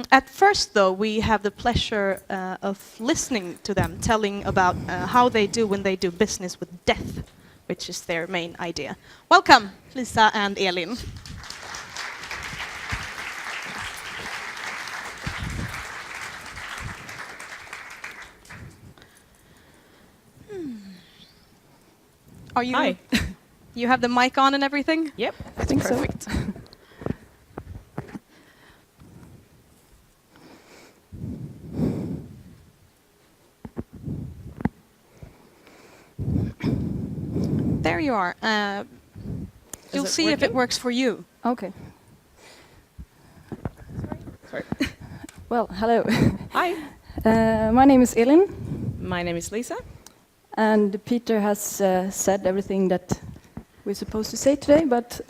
At first, though, we have the pleasure of listening to them telling about how they do when they do business with death, which is their main idea. Welcome, Lisa and Elin. Are you? Hi. You have the mic on and everything? Yep, I think perfect. so. There you are. You'll see if it works for you. Okay. Sorry. Well, hello. Hi. My name is Elin. My name is Lisa. And Peter has said everything that we're supposed to say today, but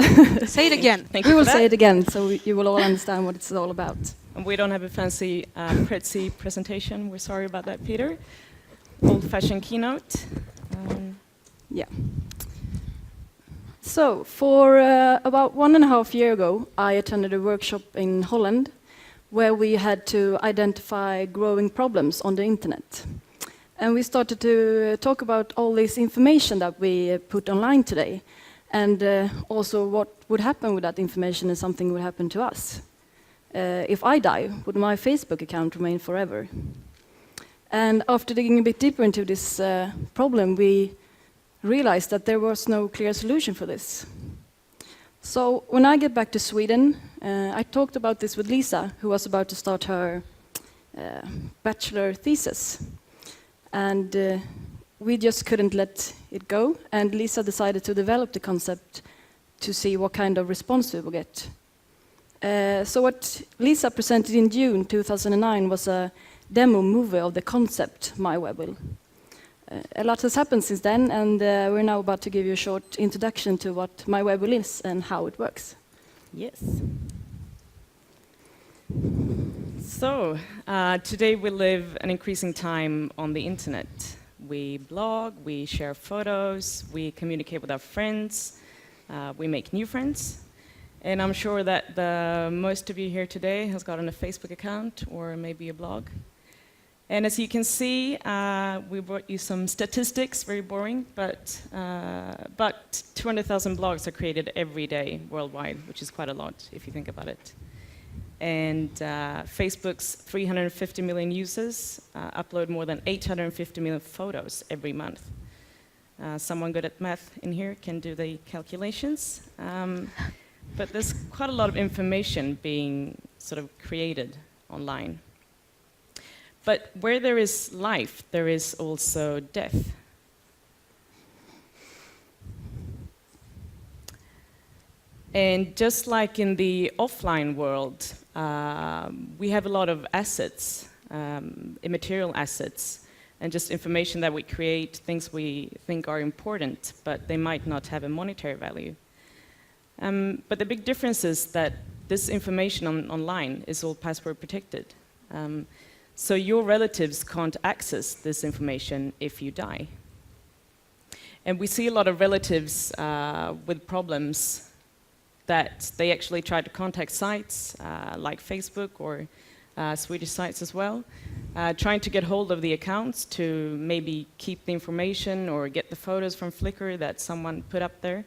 Say it again. Thank we you will for say that. it again, so you will all understand what it's all about. And we don't have a fancy pretty presentation. We're sorry about that, Peter. Old-fashioned keynote. Yeah. So, for about 1.5 years ago, I attended a workshop in Holland where we had to identify growing problems on the internet. And we started to talk about all this information that we put online today, and also what would happen with that information if something would happen to us. If I die, would my Facebook account remain forever? And after digging a bit deeper into this problem, we realized that there was no clear solution for this. So when I get back to Sweden, I talked about this with Lisa, who was about to start her bachelor thesis. And we just couldn't let it go, and Lisa decided to develop the concept to see what kind of response we would get. So what Lisa presented in June 2009 was a demo movie of the concept, My Webwill. A lot has happened since then, and we're now about to give you a short introduction to what My Webwill is and how it works. Yes. So, today we live an increasing time on the internet. We blog, we share photos, we communicate with our friends, we make new friends. And I'm sure that most of you here today has gotten a Facebook account or maybe a blog. And as you can see, we brought you some statistics, very boring, but 200,000 blogs are created every day worldwide, which is quite a lot if you think about it. And Facebook's 350 million users upload more than 850 million photos every month. Someone good at math in here can do the calculations. But there's quite a lot of information being sort of created online. But where there is life, there is also death. And just like in the offline world, we have a lot of assets, immaterial assets, and just information that we create, things we think are important, but they might not have a monetary value. But the big difference is that this information online is all password protected. So your relatives can't access this information if you die. And we see a lot of relatives with problems that they actually try to contact sites like Facebook or Swedish sites as well, trying to get hold of the accounts to maybe keep the information or get the photos from Flickr that someone put up there.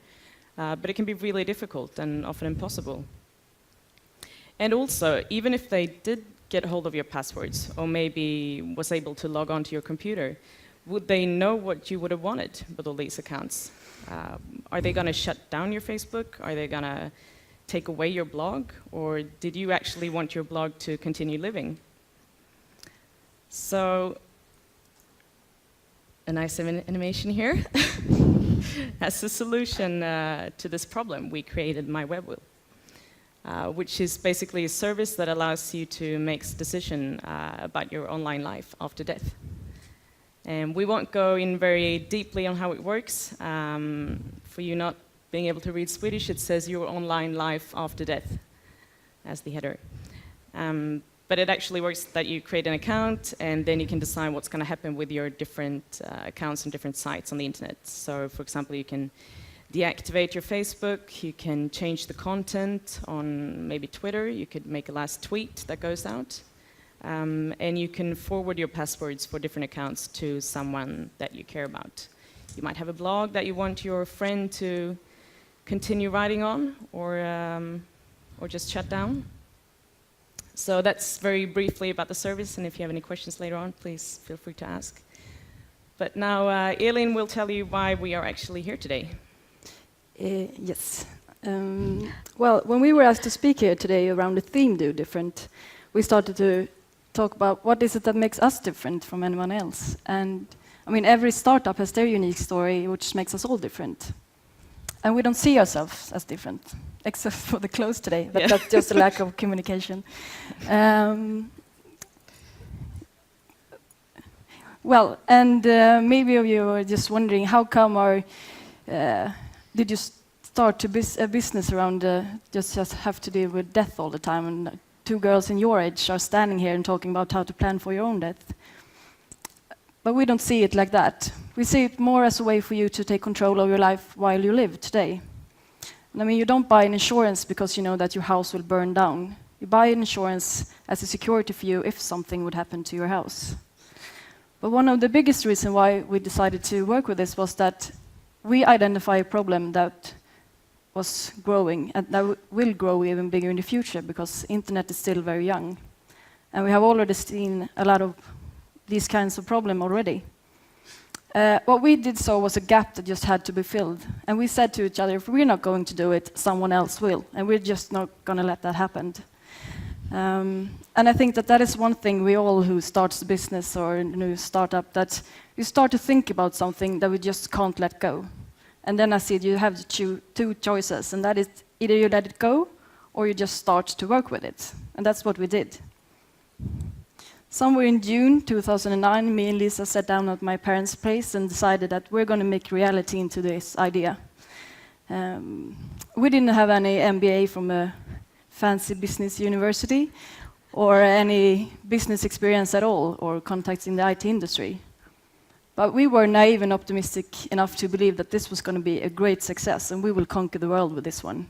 But it can be really difficult and often impossible. And also, even if they did get hold of your passwords or maybe was able to log on to your computer, would they know what you would have wanted with all these accounts? Are they going to shut down your Facebook? Are they going to take away your blog? Or did you actually want your blog to continue living? So, a nice animation here. As a solution to this problem, we created My Webwill, which is basically a service that allows you to make a decision about your online life after death. And we won't go in very deeply on how it works. For you not being able to read Swedish, it says your online life after death as the header. But it actually works that you create an account and then you can decide what's going to happen with your different accounts on different sites on the internet. So, for example, you can deactivate your Facebook, you can change the content on maybe Twitter, you could make a last tweet that goes out, and you can forward your passwords for different accounts to someone that you care about. You might have a blog that you want your friend to continue writing on, or just shut down. So that's very briefly about the service, and if you have any questions later on, please feel free to ask. But now Elin will tell you why we are actually here today. Yes. Well, when we were asked to speak here today around the theme Do Different, we started to talk about what is it that makes us different from anyone else. And I mean, every startup has their unique story, which makes us all different. And we don't see ourselves as different, except for the clothes today, but that's just a lack of communication. Well, and maybe of you are just wondering, how come did you start a business around just have to deal with death all the time, and two girls in your age are standing here and talking about how to plan for your own death? But we don't see it like that. We see it more as a way for you to take control of your life while you live today. And I mean, you don't buy an insurance because you know that your house will burn down. You buy an insurance as a security for you if something would happen to your house. But one of the biggest reasons why we decided to work with this was that we identify a problem that was growing and that will grow even bigger in the future because internet is still very young. And we have already seen a lot of these kinds of problems already. What we did saw was a gap that just had to be filled. And we said to each other, if we're not going to do it, someone else will. And we're just not going to let that happen. And I think that that is one thing we all who starts a business or a new startup, that you start to think about something that we just can't let go. And then I said you have to choose two choices, and that is either you let it go or you just start to work with it. And that's what we did. Somewhere in June 2009, me and Lisa sat down at my parents' place and decided that we're going to make reality into this idea. We didn't have any MBA from a fancy business university or any business experience at all or contacts in the IT industry. But we were naive and optimistic enough to believe that this was going to be a great success and we will conquer the world with this one.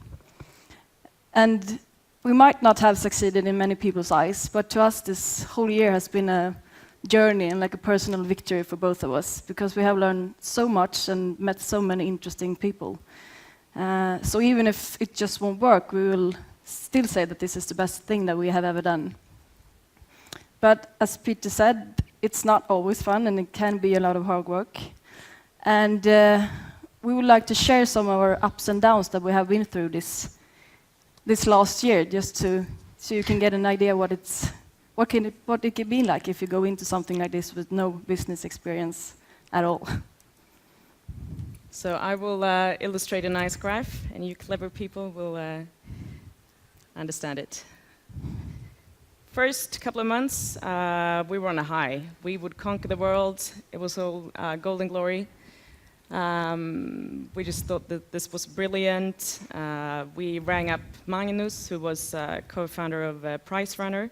And we might not have succeeded in many people's eyes, but to us this whole year has been a journey and like a personal victory for both of us, because we have learned so much and met so many interesting people. So even if it just won't work, we will still say that this is the best thing that we have ever done. But as Peter said, it's not always fun and it can be a lot of hard work. And we would like to share some of our ups and downs that we have been through this last year, just so you can get an idea what it can be like if you go into something like this with no business experience at all. So I will illustrate a nice graph, and you clever people will understand it. First couple of months, we were on a high. We would conquer the world. It was all golden glory. We just thought that this was brilliant. We rang up Magnus, who was co-founder of Price Runner,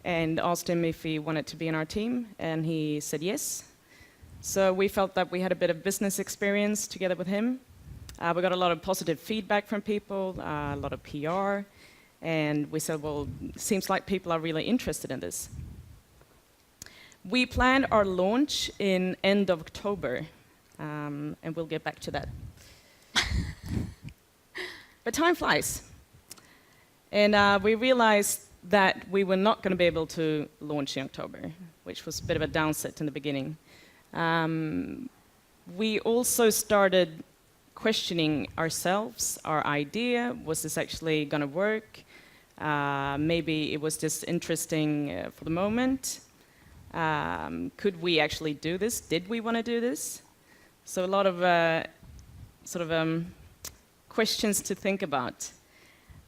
and asked him if he wanted to be in our team, and he said yes. So we felt that we had a bit of business experience together with him. We got a lot of positive feedback from people, a lot of PR, and we said, well, it seems like people are really interested in this. We planned our launch in end of October. And we'll get back to that. But time flies. And we realized that we were not going to be able to launch in October, which was a bit of a downset in the beginning. We also started questioning ourselves, our idea. Was this actually going to work? Maybe it was just interesting for the moment. Could we actually do this? Did we want to do this? So a lot of questions to think about.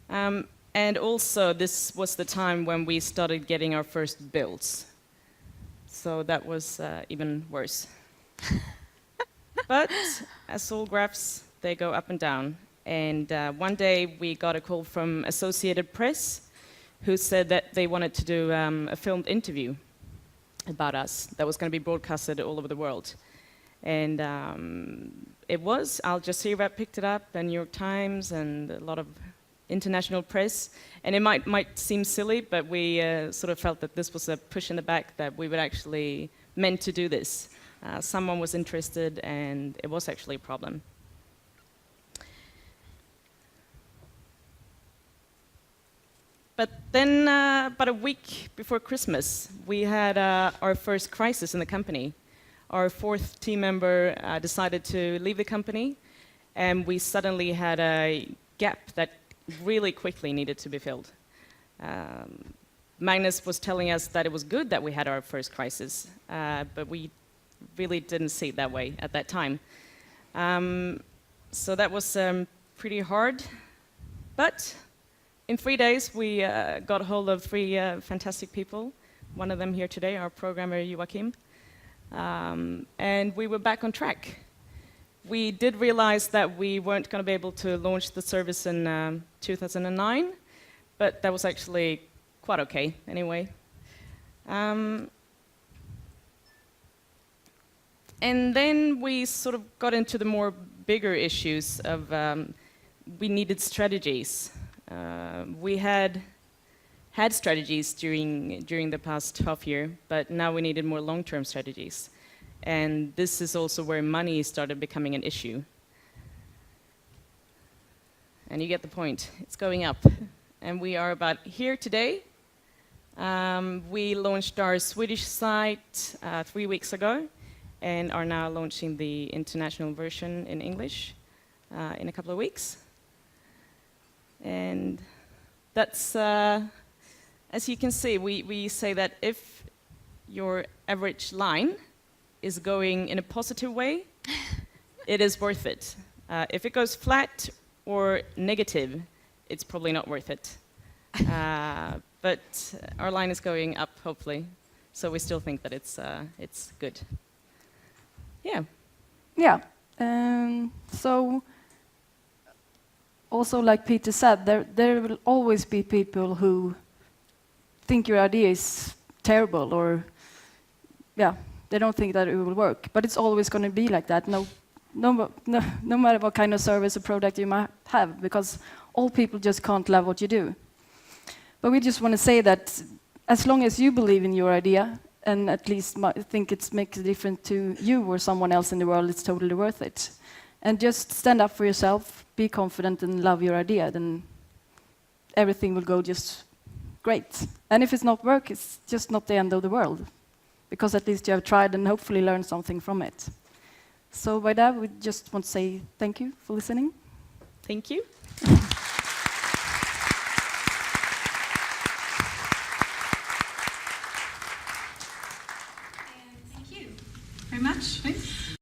And also, this was the time when we started getting our first builds. So that was even worse. But as all graphs, they go up and down. And one day we got a call from Associated Press, who said that they wanted to do a filmed interview about us that was going to be broadcasted all over the world. And it was, Al Jazeera picked it up, and New York Times, and a lot of international press. And it might seem silly, but we sort of felt that this was a push in the back, that we would actually meant to do this. Someone was interested, and it was actually a problem. But then, about a week before Christmas, we had our first crisis in the company. Our fourth team member decided to leave the company, and we suddenly had a gap that really quickly needed to be filled. Magnus was telling us that it was good that we had our first crisis, but we really didn't see it that way at that time. So that was pretty hard, but in 3 days, we got hold of 3 fantastic people. One of them here today, our programmer Joachim. And we were back on track. We did realize that we weren't going to be able to launch the service in 2009, but that was actually quite okay anyway. And then we sort of got into the more bigger issues of we needed strategies. We had strategies during the past half year, but now we needed more long-term strategies. And this is also where money started becoming an issue. And you get the point. It's going up. And we are about here today. We launched our Swedish site 3 weeks ago, and are now launching the international version in English in a couple of weeks. And that's, as you can see, we say that if your average line is going in a positive way, it is worth it. If it goes flat or negative, it's probably not worth it. But our line is going up, hopefully, so we still think that it's good. Yeah. Yeah. So, also like Peter said, there will always be people who think your idea is terrible, or they don't think that it will work. But it's always going to be like that, no matter what kind of service or product you might have, because all people just can't love what you do. But we just want to say that as long as you believe in your idea, and at least think it makes a difference to you or someone else in the world, it's totally worth it. And just stand up for yourself, be confident, and love your idea, then everything will go just great. And if it's not work, it's just not the end of the world, because at least you have tried and hopefully learned something from it. So by that, we just want to say thank you for listening. Thank you. Thank you very much. Thanks.